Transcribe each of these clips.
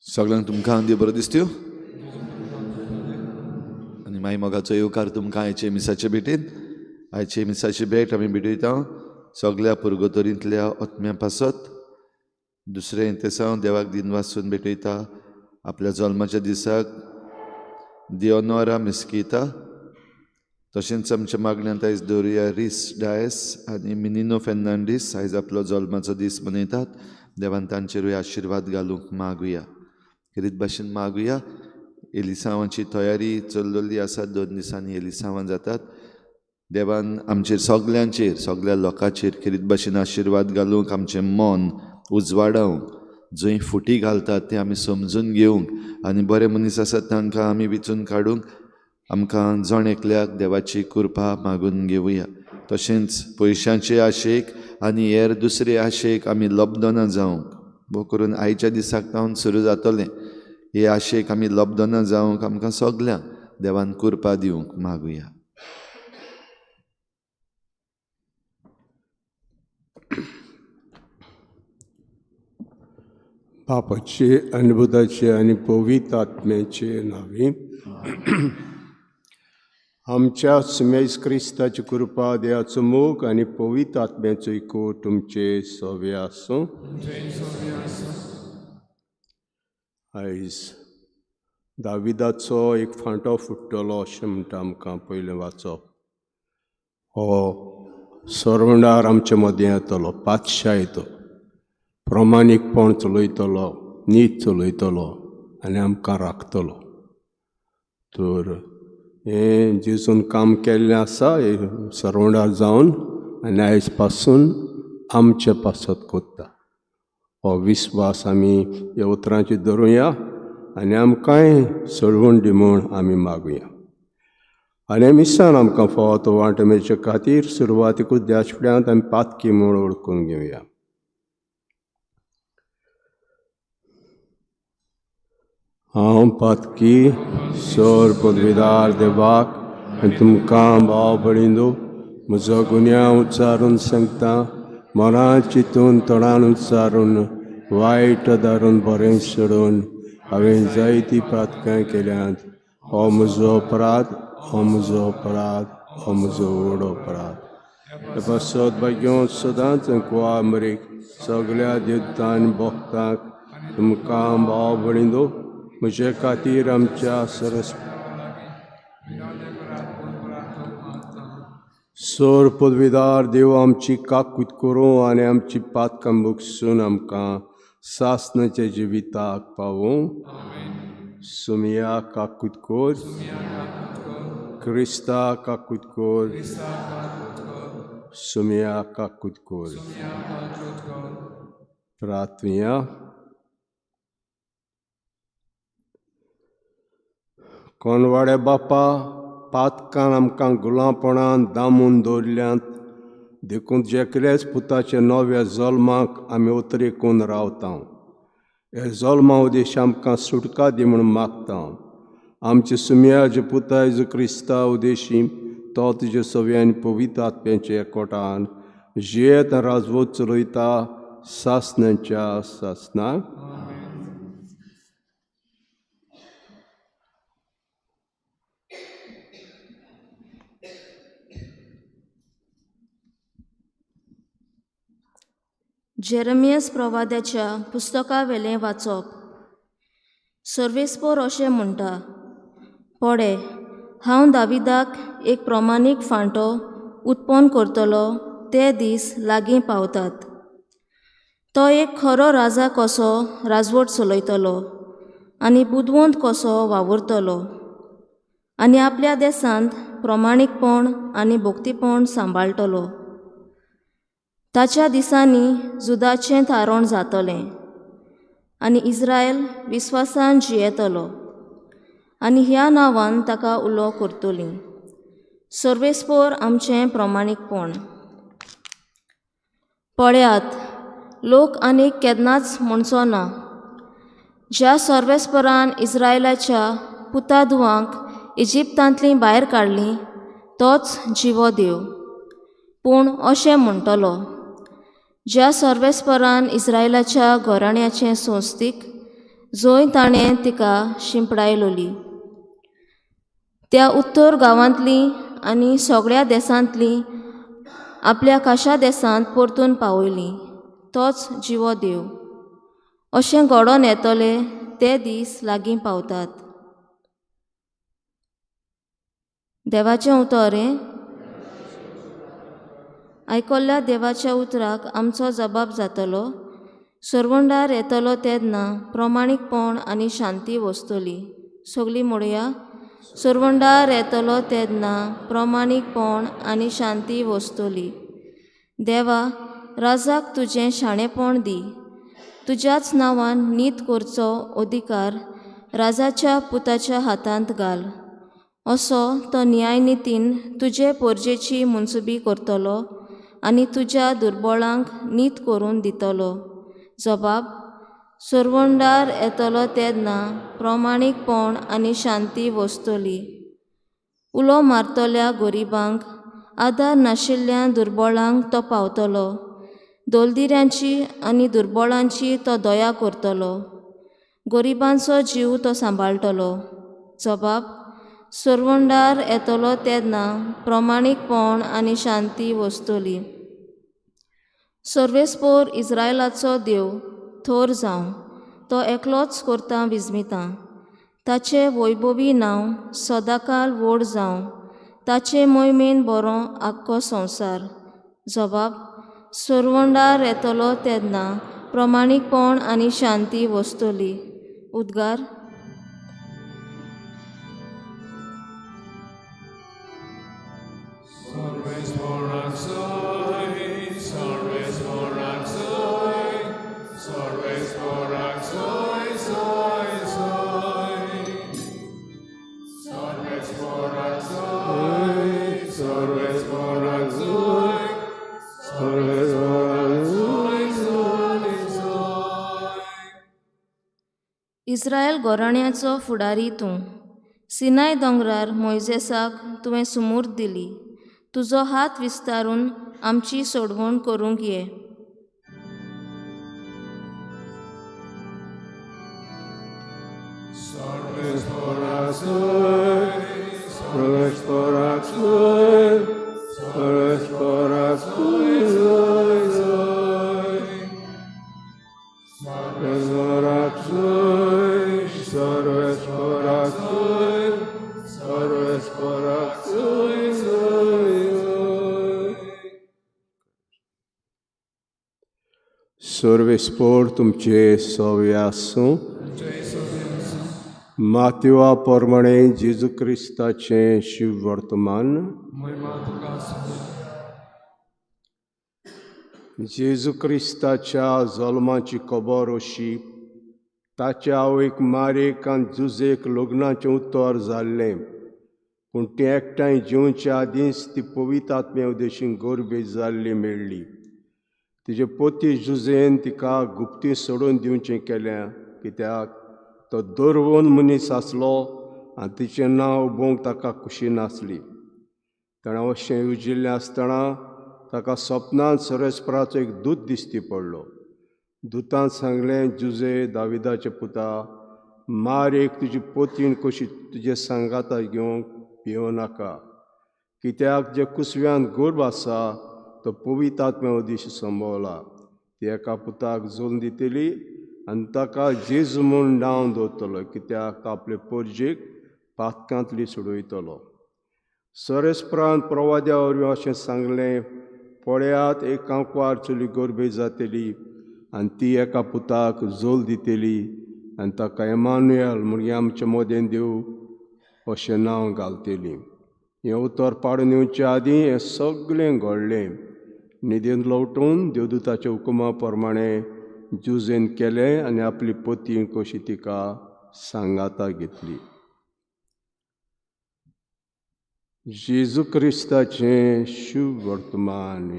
सगळ्यांक तुमकां देव बरो दिसत्यो आनी मागीर मोगाचो येवकार तुमकां आयचे मिसाचे भेटेन. आयचे मिसाची भेट आमी भेटयता सगळ्या पुर्गोतोरींतल्या आत्म्या पासत. दुसरें तें सावन देवाक दिन वाचून भेटयता आपल्या जल्माच्या दिसाक दियोनोरा मिस्किता. तशेंच आमच्या मागण्यांत आयज दवरुया रिस डायस आनी मिनिनो फेर्नांडीस. आयज आपलो जल्माचो दीस मनयतात. देवान तांचेरूय आशिर्वाद घालूंक मागुया. खेरीत भाशेन मागुया. एलिसांवाची तयारी चल्लेली आसा. 2 दिसांनी एलिसांवां जातात. देवान आमचेर सगळ्यांचेर सगळ्या लोकांचेर खेरीत भाशेन आशिर्वाद घालूंक आमचें मन उजवाडावंक जंय फुटी घालतात तें आमी समजून घेवंक आनी बरे मनीस आसात तांकां आमी वेंचून काडूंक आमकां जण एकल्याक देवाची कृपा मागून घेवया. तशेंच पयशांचे आशेक आनी हेर दुसरे आशेक आमी लब्ध ना जावंक. भोव करून आयच्या दिसाक सावन सुरू जातलें. हे आशेक आमी लब्ध ना जावंक आमकां सगल्यांक देवान कृपा दिवंक मागुया. बापाचे अनुभुताचे आनी पवित्र आत्म्याचे नांवे आमच्या सुमेज क्रिस्ताची कृपा देवाचो मोग आनी पवित्र आत्म्याचो इकोट तुमचे सवे आसूं. आयज दाविदाचो एक फांटो फुट्टलो अशें म्हणटा आमकां पयलें वाचप. हो सरवंडार आमचे मदें येतलो. पातशाह येतो. प्रमाणीकपण चलयतलो. नीत चलयतलो आनी आमकां राखतलो. तर हें जेजून काम केल्लें आसा सरवंडार जावन आनी आयज पासून आमचे पासत कोत्ता. हो विस्वास आमी ह्या उतरांचेर धरुया आनी आमकांय सळवण दी म्हूण आमी मागुया. आनी मिसान आमकां फोव तो वांटो मेळचे खातीर सुरवातीकूच देवाफुड्यांत आमी पातकी म्हूण ओळखून घेवया. हांव पातकी सर पदवीदार देवाक आनी तुमकां भाव भयणींनो म्हजो गुन्यांव उच्चारून सांगता. मनांत चिंतून तोंडान उच्चारून वायट दारून बरें सोडून हांवें जायतीं पातकां केल्यांत. हो म्हजो अपराध. हो म्हजो अपराध. हो म्हजो व्हड अपराध. हे पासत भाग्यो सदांच कुवा मरेक सगळ्या देवतां आनी भक्तांक तुमकां भाव भयणींनो म्हजे खातीर आमच्या सर पदवीदार देव आमची काकूत करूं आनी आमची पातकां मुगसून आमकां सासणाच्या जिविताक पावूं. सुमया काकूत कोर. क्रिस्ता काकूत कोर. सुमया काकूत कोर. प्रार्थया. कोणवाड्या बापा पातकान आमकां गुलामपणान दामून दवरल्यांत देखून जेकलेच पुताच्या नव्या जल्माक आमी उतरेकून रावता. हे जल्मा उदेश आमकां सुटका दी म्हूण मागता. आमचे सुमयाचे पुता जेजू क्रिस्ता उदेशी तो तुजे सव्या आनी पवित्र आत्म्याच्या एकवटान जियेत राजवत चलयता सासणाच्या सासणाक. जेरमियस प्रवाद्याच्या पुस्तका वेलें वाचप. सर्वेस्पोर अशें म्हणटा. पळे, हांव दाविदाक एक प्रमाणीक फांटो उत्पन्न करतलो ते दीस लागीं पावतात. तो एक खरो राजा कसो राजवट चलयतलो आनी बुदवंत कसो वावुरतलो आनी आपल्या देशांत प्रमाणीकपण आनी भोक्तीपण सांबाळटलो. ताच्या दिसांनी जुदाचें तारण जातलें आनी इस्रायल विस्वासान जियेतलो आनी ह्या नांवान ताका उलो करतलीं. सर्वेस्पोर आमचें प्रमाणीकपण. पळयात, लोक आनीक केन्नाच म्हणचो ना, ज्या सर्वेस्परान इस्रायलाच्या पुताधुवांक इजिप्तांतलीं भायर काडलीं तोच जिवो देव. पूण अशें म्हणटलो, ज्या सर्वेस्परान इस्रायलाच्या घराण्याचें संस्थीक जंय ताणें तिका शिंपडायलोली, त्या उत्तर गांवांतलीं आनी सगळ्या देशांतलीं आपल्या खाशा देशांत परतून पावयलीं तोच जिवो देव. अशें घडोवन येतलें ते दीस लागीं पावतात. देवाचें उतर. आयकल्ल्या देवाच्या उतराक आमचो जबाब जातलो. सर्वंडार येतलो तेन्ना प्रमाणीकपण आनी शांती वस्तली. सगळीं म्हणुया, सर्वंडार येतलो तेन्ना प्रमाणीकपण आनी शांती वस्तली. देवा, राजाक तुजें शाणेपण दी. तुज्याच नांवान नीत करचो अधिकार राजाच्या पुताच्या हातांत घाल. असो तो न्यायनितीन तुजे पोरजेची मुनसुबी करतलो आनी तुज्या दुर्बळांक नीत करून दितलो. जबाब: सर्वंडार येतलो तेन्ना प्रमाणीकपण आनी शांती वस्तली. उलो मारतल्या गरिबांक, आदार नाशिल्ल्या दुर्बळांक तो पावतलो. दोलदिऱ्यांची आनी दुर्बळांची तो दया करतलो. गरिबांचो जीव तो सांबाळटलो. जबाब: सर्वंडार येतलो तेन्ना प्रमाणीकपण आनी शांती वस्तली. सर्वेस्पोर इस्रायलाचो देव थोर जावं, तो एकलोच करता विजमितां. ताचें वैभवी नांव सदांकाल व्हड जावं, ताचे मोहिमेन बरो आख्खो संवसार. जबाब: सर्वंडार येतलो तेन्ना प्रमाणीकपण आनी शांती वस्तली. उद्गार. इस्रायल घराण्याचो फुडारी तूं. सिनाय दोंगरार मोइजेसाक तुवें सुमूर्द दिली. तुजो हात विस्तारून आमची सोडवण करूंक ये. सर्वेस्पोर तुमचे सव्य आसूं. मातवा प्रमाणे जेजू क्रिस्ताचें शिव वर्तमान. जेजू क्रिस्ताच्या जल्माची खबर अशी: ताच्या आवयक मारेक आनी जुजेक लग्नाचें उतर जाल्लें, पूण ती एकठांय जेवच्या आदींच ती पवित्र आत्म्या उदेशीं गर्भेत जाल्ली मेळ्ळी. तिजे पोती जुजेन तिका गुप्ती सोडून दिवचें केलें, कित्याक तो दर्वोन मनीस आसलो आनी तिचें नांव उबोवंक ताका खुशी नासली. ताणें अशें उजिल्लें आसतना ताका सपनांत सर्वेस्पराचो एक दूत दिश्टी पडलो. दुतान सांगलें, जुजे, दाविदाचे पुता, मारेक तुजी पोतीण कशी तुजे सांगाता घेवंक भियों नाका, कित्याक जे कुसव्यान गर्भ आसा तो पवित्र आत्म्या उदेश संभोवला. ती एका पुताक जोल्म दितली आनी ताका जेजू म्हूण नांव दवरतलो, कित्याक तो आपले पोरजेक पातकांतली सोडयतलो. सरस्प्रांत प्रवाद्या वरवीं अशें सांगलें, पळयात एक कांकवार चली गोरबे जातली आनी ती एका पुताक जोल दितली आनी ताका एमान्युएल म्हणजे आमचे मोदें देव अशें नांव घालतली. हें उतर पाडून येवच्या आदीं हें सगळें घडलें. न्हिदेंत लोटून देवदूताच्या हुकुमा प्रमाणें जुजेन केलें आनी आपली पती कशी तिका सांगाता घेतली. जेजू क्रिस्ताचें शुभ वर्तमान.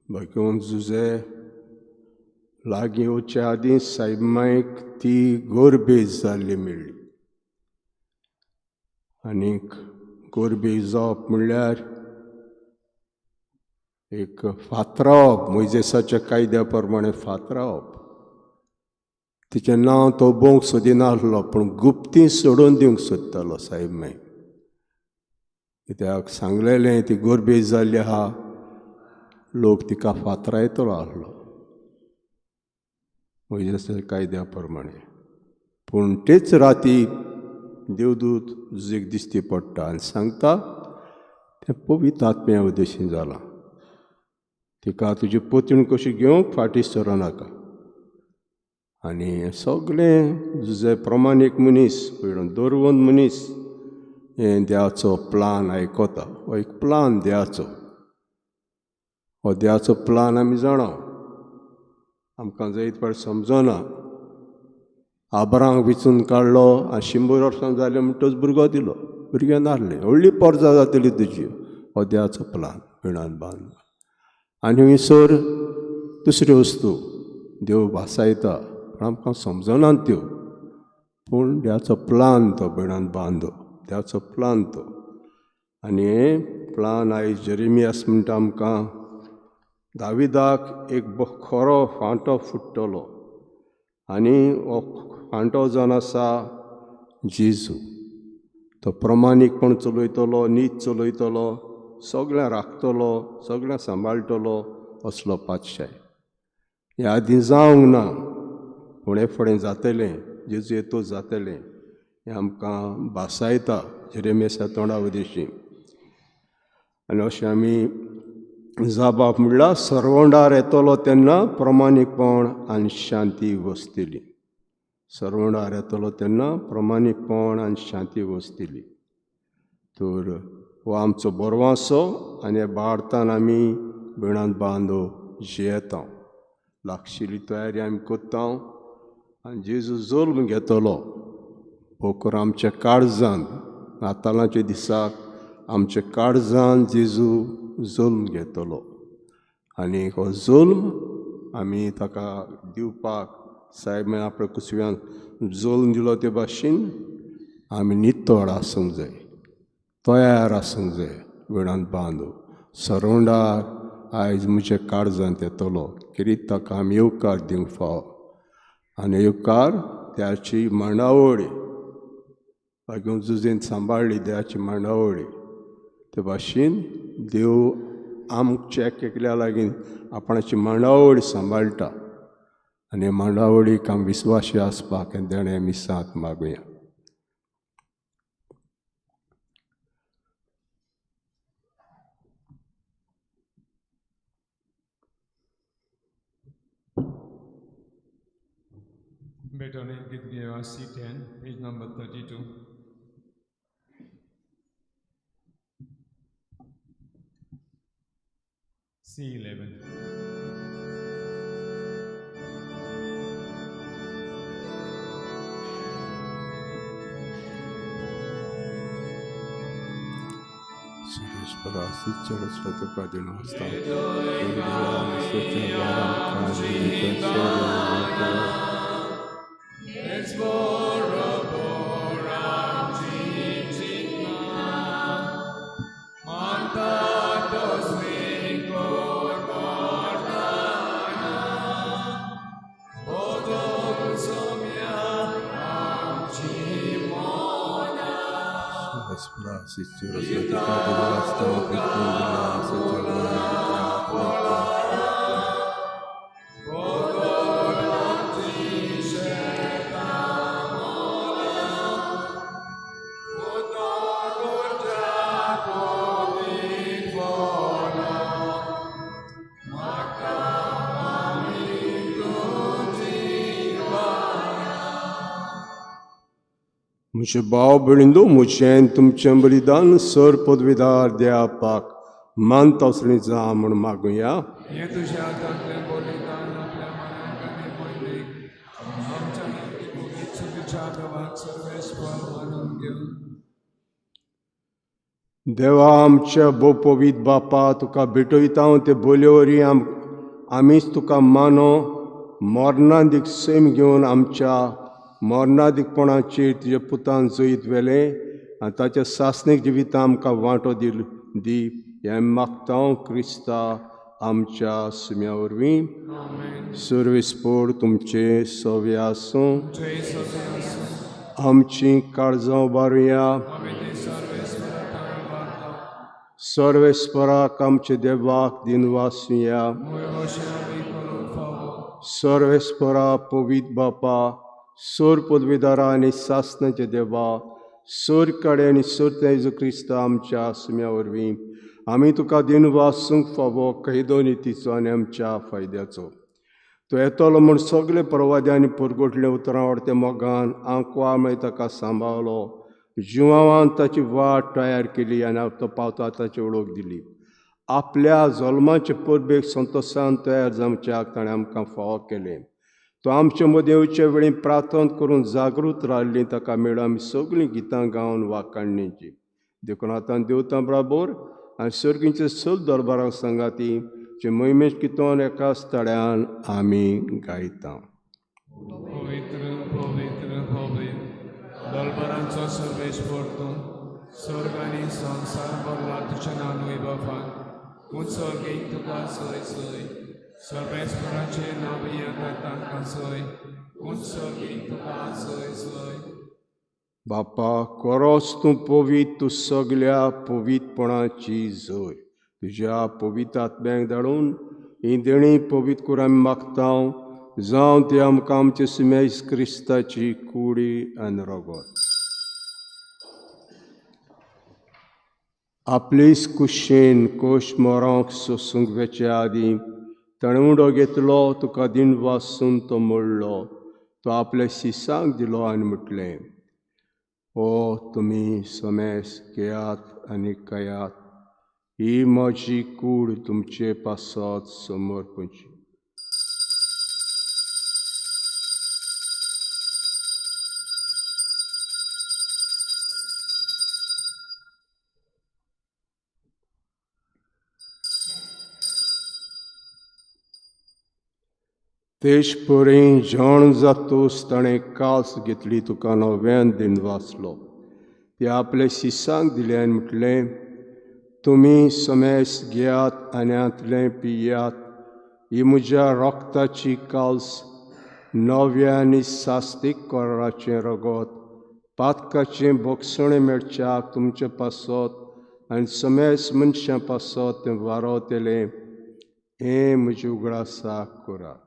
भगवंत जुजे लागीं येवच्या आदीं सायबाईक ती गोरबेज जाल्ली मेळ्ळी. आनीक गोरबेज जावप म्हणल्यार एक फातरावप, मोइजेसाच्या कायद्या प्रमाणें फातरावप. तिचें नांव तो बोंक सोदिनासलो, पूण गुप्ती सोडून दिवंक सोदतालो सायबाई. कित्याक सांगलेलें ती गोरबेज जाल्ली आहा, लोक तिका फातरायतलो आसलो मोइजेसाच्या कायद्या प्रमाणें. पूण तेच राती देवदूत जुजेक दिश्टी पडटा आनी सांगता तें पवित्र आत्म्या उद्देशीं जालां. तिका तुजी पत्नी कशी घेवंक फाटीं सरोनाका. आनी हें सगळें जुजे प्रमाणीक मनीस, दौरवंत मनीस हें देवाचो प्लान आयकता. हो एक प्लान देवाचो. हो देवाचो प्लान आमी जाणां. आमकां जायत फावट समजना. आब्रामाक विचून काडलो आनी 100 वर्सां जालें म्हणटच भुरगो दिलो. भुरगें नासलें, व्हडली परजा जातली तुजी. हो देवाचो प्लान विणान बांदलो. आनी हंयसर दुसऱ्यो वस्तू देव भासायता, पूण आमकां समजनात त्यो. पूण देवाचो प्लान तो बिणान बांदो, देवाचो प्लान तो. आनी हें प्लान आयज जेरेमियास म्हणटा आमकां दाविदाक एक खरो फांटो फुट्टलो. आनी हो फांटो जावन आसा जेजू. तो प्रमाणीकपण चलयतलो, नीत चलयतलो, सगळ्यां राखतलो, सगळ्यां सांबाळटलो असलो पातशाय. हें आदीं जावंक ना, पूण हें फुडें जातलें. जेजू येतो जातलें हें आमकां भासायता जेरेमियासा तोंडा उदेशीं. आनी अशें आमी जाबाप म्हणल्यार सरवंडार येतलो तेन्ना प्रमाणीकपण आनी शांती वसतली. सरवंडार येतलो तेन्ना प्रमाणीकपण आनी शांती वसतली. तर हो आमचो बोरवांसो आनी हे बाळतान आमी बिणान बांदो जियेता. लागशिल्ली तयारी आमी कोत्ता आनी जेजू जल्म घेतलो. पोकर आमच्या काळजांत नातालांच्या दिसाक आमच्या काळजांत जेजू जल्म घेतलो. आनी हो जल्म आमी ताका दिवपाक सायबान आपल्या कुसव्यान जल्म दिलो ते भाशेन आमी नितळ आसूंक जाय, तयार आसूंक जाय विणान बांदो. सरवंडार आयज म्हज्या काळजांत येतलो, कित्याक ताका आमी येवकार दिवंक फाव. आनी येवकार देवाची मांडावळ. घेवन जुजेन सांबाळ्ळी देवाची मांडावळ. ते भाशेन देव आमच्या एकल्या लागीं आपणाची मांडावळ सांबाळटा. आनी हे मांडावळीक आमी विस्वाशी आसपाक हें देणें आमी साथ मागुया. Betone Gidgeva C10, page number 32. C11. Suresh Parasi Charaswata Kadino Hasta. म्हजे भाव भयणींनो, म्हजें तुमचें बलिदान सर पदवीदार देवापाक मानता असलें जा म्हूण मागुया. हे तुझ्या हातांतलें बलिदान आपल्या मनाक आनी मयदीक आमच्या तुझ्या देवाक सर्वेस्पर मानून घेवन देवा आमच्या पवित्र बापा, तुका भेटयता ते बोलयोरी आमीच तुका मानो मरणादीक सैम घेवन आमच्या मरणादीकपणाचेर तुज्या पुतान जैत वेले आनी ताच्या सासणीक जिवितां आमकां वांटो दी हें मागता क्रिस्ता आमच्या सुम्या वरवीं. सर्वेस्पर तुमचे सवे आसूं. आमची काळजां उबारुया. सर्वेस्पराक आमचे देवाक दिन वासुया. सर्वेस्परा पवित्र बापा, सोर पदवीदारा आनी सासणाचे देवा, सोर काडे आनी सोर तेजो क्रिस्ता आमच्या सुम्या वरवीं आमी तुका दिन वासूंक फावो कैदो नितीचो आनी आमच्या फायद्याचो. तो येतलो म्हूण सगळे प्रवादी आनी परगोटले उतरां आवडते मोगान आंकवा मेळ ताका सांबाळलो, जिवांवान ताची वाट तयार केली आनी तो पावता ताची वळख दिली. आपल्या जल्माचे परबेक संतोशान तयार जावच्याक ताणें आमकां फावो केलें. तो आमचे मदें येवचे वेळी प्रार्थना करून जागृत रावल्लीं ताका मेळून आमी सगळीं गितां गावन वाकाडणेची देखून आतां देवतां बराबर आनी सर्गींचे सल दरबाराक सांगाती जे मोहिमेश कितोन एकाच तड्यान आमी गायता. पवित्र पवित्र पवित्र दरबारांचो सर्वेस्पर तूं, स्वर्ग आनी संवसार भरला तुज्या नांव वैभवान, पूण सर्गेक तुका सय सय सर्वेस्पराचें नांव येता तांकां सय, पूण सर्गेक तुका सय सय. बापा, खरोच तूं पवित्र, तूं सगळ्या पवित्रपणाची जय. तुज्या पवित्र आत्म्याक धाडून ही देणी पवित्र करून आमी मागता, जावं ती आमकां आमचे सुमेश क्रिस्ताची कुडी आनी रगत. आपलीच कुशीन कोश मोरांक सोसूंक वेच्या आदीं ताणें उंडो घेतलो, तुका दिन वासून तो मोडलो, तो आपल्या शिसांक दिलो आनी म्हटलें, ओ तुमी समेस घेयात आनी खायात, ही म्हजी कूड तुमचे पासत समर्पणची. तेश परें जेवण जातूस ताणें कास घेतली, तुका नव्यान दिन वाचलो. ते आपल्या शिसांक दिलें आनी म्हटलें, तुमी समेस घेयात आनी आंतलें पियात, ही म्हज्या रोगताची काल्स, नव्या आनी सास्तीक कराराचें रगत, पातकाचें बोगसणें मेळच्याक तुमचे पासत आनी समेस मनशां पासत तें वारवतलें. हें म्हजे उगडासाक करात.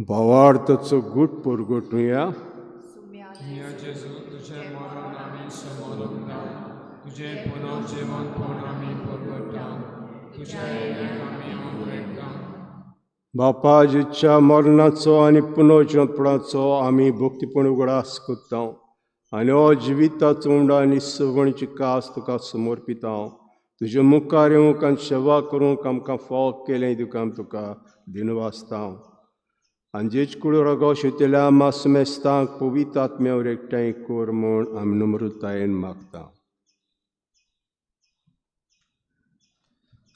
भावार्थाचो गूट परगटुया. या जेजू तुझें मरण आमी समोरंदा, तुझें पुनर्जीवन पूण आमी परगटा, तुज्या येण्याक आमी उमरेकता. बापाजीच्या मरणाचो आनी पुनर्जीवनपणाचो आमी भक्तीपण उगडास करता आनी हो जिविताचो उंडो आनी सवणीची कास तुका समर्पिता. तुजे मुखार येवंक आनी सेवा करूंक आमकां फावो केलें दिवं तुका दिन वाचता. आनी जेच कूड रगो शिवतल्या मासमेस्तांक पवित्र आत्म्यावर एकठांय कर म्हूण आमी नम्रतायेन मागता.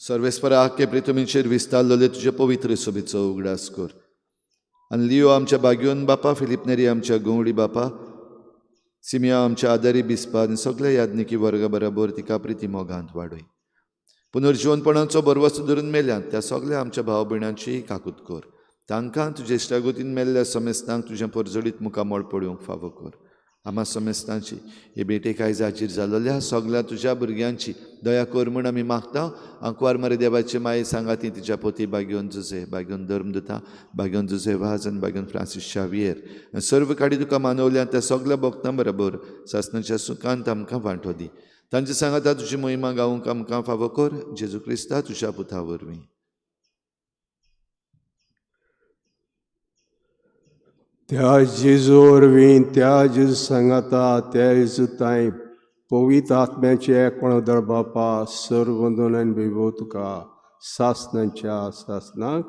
सर्वेस्परा आख्खे प्रितुमीचेर विस्तारलेले तुजे पवित्र सोबीचो उगडास कर. आनी लिओ आमच्या बागयोन बापा, फिलिप नेरी आमच्या गवळी बापा, सिमिया आमच्या आदारी बिस्पा आनी सगळे यादनिकी वर्गा बरोबर तिका प्रिती मोगांत वाडय. पुनर्जीवनपणाचो बरवस्तो धरून मेल्यांत त्या सगळ्या आमच्या भाव भयणांची काकूत कर. तांकां तुजे इश्टागोतीन मेल्ल्या समेस्तांक तुजें परजडीत मुखामोळ पळोवंक फावो कर. आम्हा समेस्तांची हे बेटे कांय जाचीर जालोल्या सगळ्या तुज्या भुरग्यांची दया कर म्हूण आमी मागता. अंकवार मरे देवाचे माये सांगाती तिच्या पोती बागयोन जुजे, बागयोन धर्मदुता, बागयोन जुजे वाज आनी बागयोन फ्रांसीस शावियर सर्व काडी तुका मानवल्या त्या सगळ्या भक्तां बरोबर सासणाच्या सुखांत आमकां वांटो दी. तांचे सांगाता तुजी मोहिमा गावूंक आमकां फावो कर. जेजू क्रिस्ता तुज्या पुता वरवीं. त्या जेजू वरवीं त्या जेजू सांगाता त्या जेजू ताई पवित्र आत्म्याचे एकवण बापा सर्व वंदन विभव तुका सासणांच्या सासणाक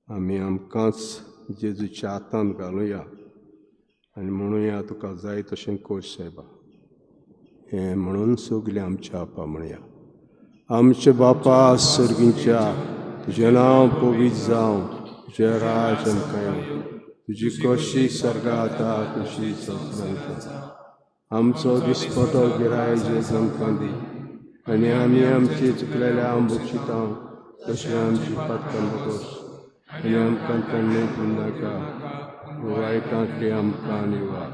आमी आमकांच जेजूच्या हातांत घालुया आनी म्हणुया तुका जाय तशें कर सायबा. हें म्हणून सगलें आमच्या आपा म्हणया. आमचे बापा सर्गींच्या तुजें नांव पवित्र जावं, तुजें राज आमकां येवं, तुजी कशी स्वर्गांत आसा तशी सगळ्यांक. आमचो दिसपटो गिराय जेज आमकां दी आनी आमी आमची चुकलेल्या बक्षिता तशें आमची पातकां बगोस आनी आमकां तन्नेंत नाका वायटांतली आमकां निवार.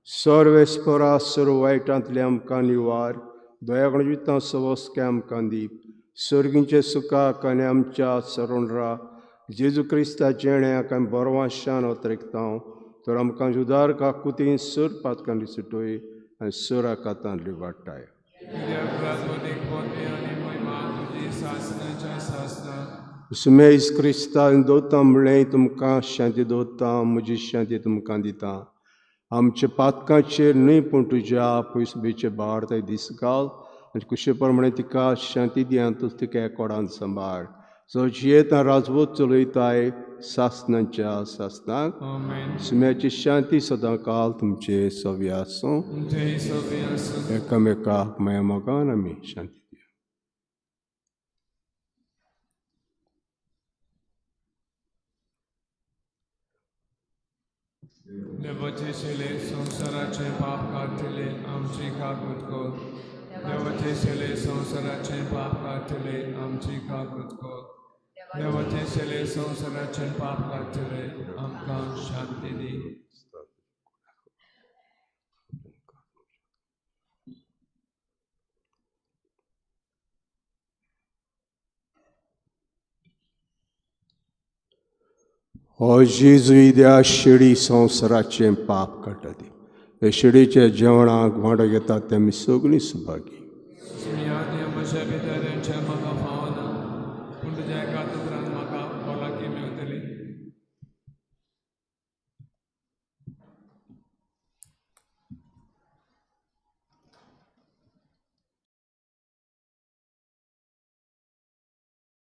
सर्वेस्परा सर्व वायटांतले आमकां निवार. दयागण जितां सवस्के आमकां दी. सर्गींचे सुखाक आनी आमच्या सरोंडरा जेजू क्रिस्ता जेण्याक आमी बरवाशान अतिरिक्ता तर आमकां जुदार काकुतीन सर पातकांनी सुटोय आनी सर आकातांतली वाडटाय. सुमेज क्रिस्ता दोता म्हणलें तुमकां शांती दोता, म्हजी शांती तुमकां दिता. आमच्या पातकांचेर न्हय पूण तुज्या पयसुबेचे बार थंय दीस घाल आनी कुशे प्रमाणे तिका शांती दियांतूच तिका एकोडान सांबाळ. जो जियेता राजवत चलयताय सासणांच्या सासणाक. सुम्याची शांती सदां काल तुमचे सव्य आसूं. एकामेकाक माया मोगान आमी शांती दिया. देवाचे शेले संसाराचे पाप काढले आमची काकूत कर. देवाचे शेले संसाराचे पाप काढले आमची काकूत कर. देवाचे शेले संसाराचे पाप काढले आमकां शांती दी. हो जेजू इद्या शिडी संवसाराचें पाप काडटा ती. हे शिडीच्या जेवणाक वांटो घेतात ते आमी सगळीं सुभागी. म्हज्या भितर म्हाका फावना पूण तुज्या एका उतरान म्हाका भलायकी मेळटली.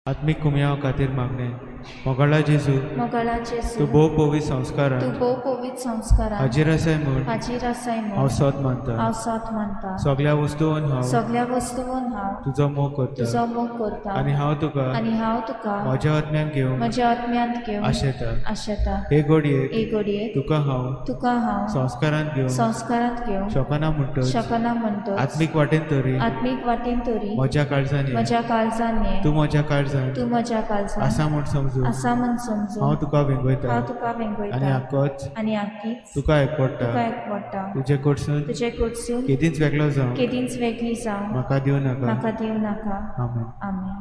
आत्मीक कुमया खातीर मागणें. मोगाळा जेजू तूं भोव पवित्र संस्कारान हाजीर आसाय म्हूण हांव सत मानता. सगळ्या वस्तूंवन हांव तुजो मोग करता आनी हांव तुका म्हज्या आत्म्यांत घेवन आशेता. हे घडयेक तुका हांव संस्कारांत घेवन शकना म्हणटच आत्मीक वाटेन तरी म्हज्या काळजांनी तूं म्हज्या काळजांत आसा म्हूण समजून हांव तुका वेंगयता आनी आख्खीच तुका एकवडटा. तुजे कडसून केदींच वेगळी जावं म्हाका दिवं नाका. आमेन.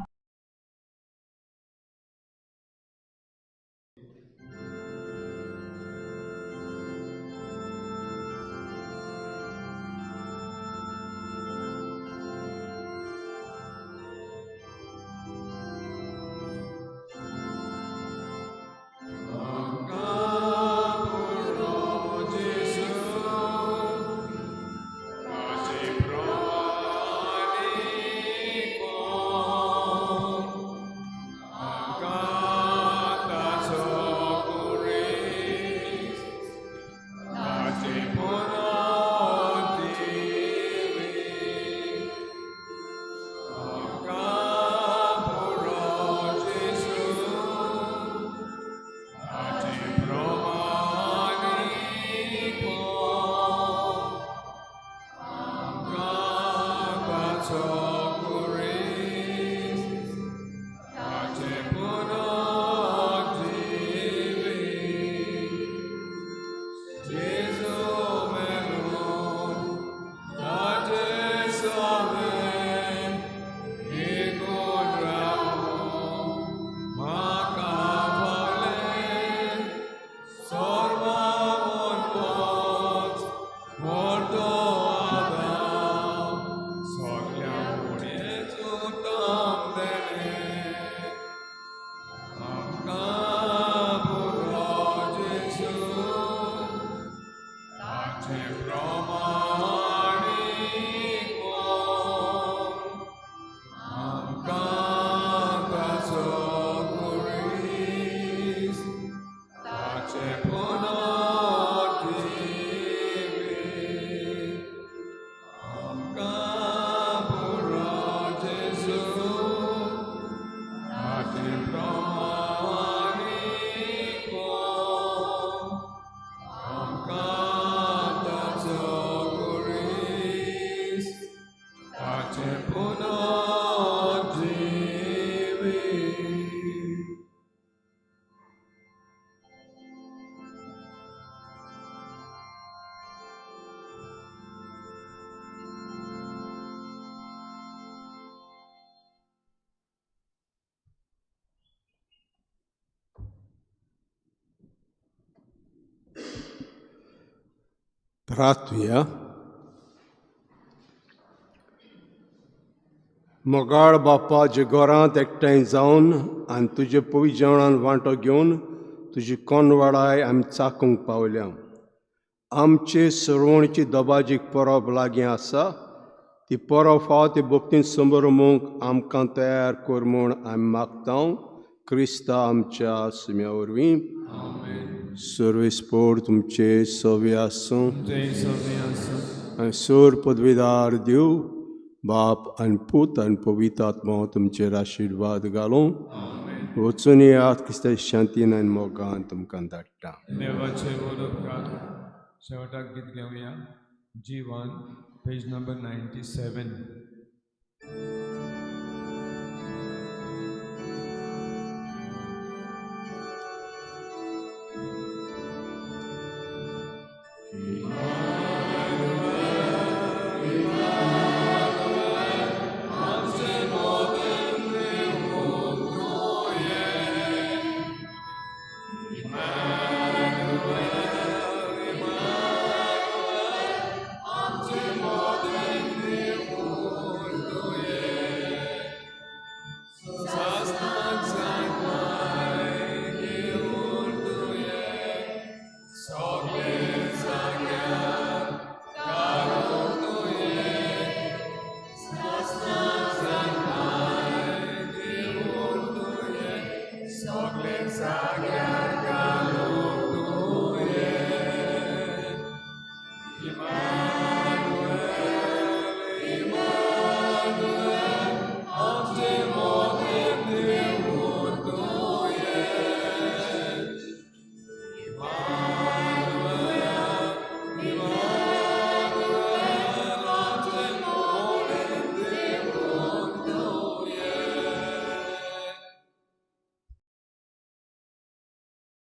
रातुया. मोगाळ बापा जे घरांत एकठांय जावन आनी तुजे पवित्र जेवणान वांटो घेवन तुजी कोणवाडाय आमी चाखूंक पावल्या. आमचे सरवणीची दबाजीक परब लागीं आसा. ती परब फावत ते भक्तीन संभरमूंक आमकां तयार कर म्हूण आमी मागता. क्रिस्ता आमच्या सुम्या वरवीं. सर्वेस्पोर तुमचे सवे आसूं आनी सोर पदवीदार देव बाप आनी पूत आनी पवित्र आत्मा तुमचेर आशिर्वाद घालूं. वचून येयात क्रिस्ताची शांतीन आनी मोगान तुमकां धाडटा. देवाचे उपकार शेवटाक गीत घेवया. G1 page number 97.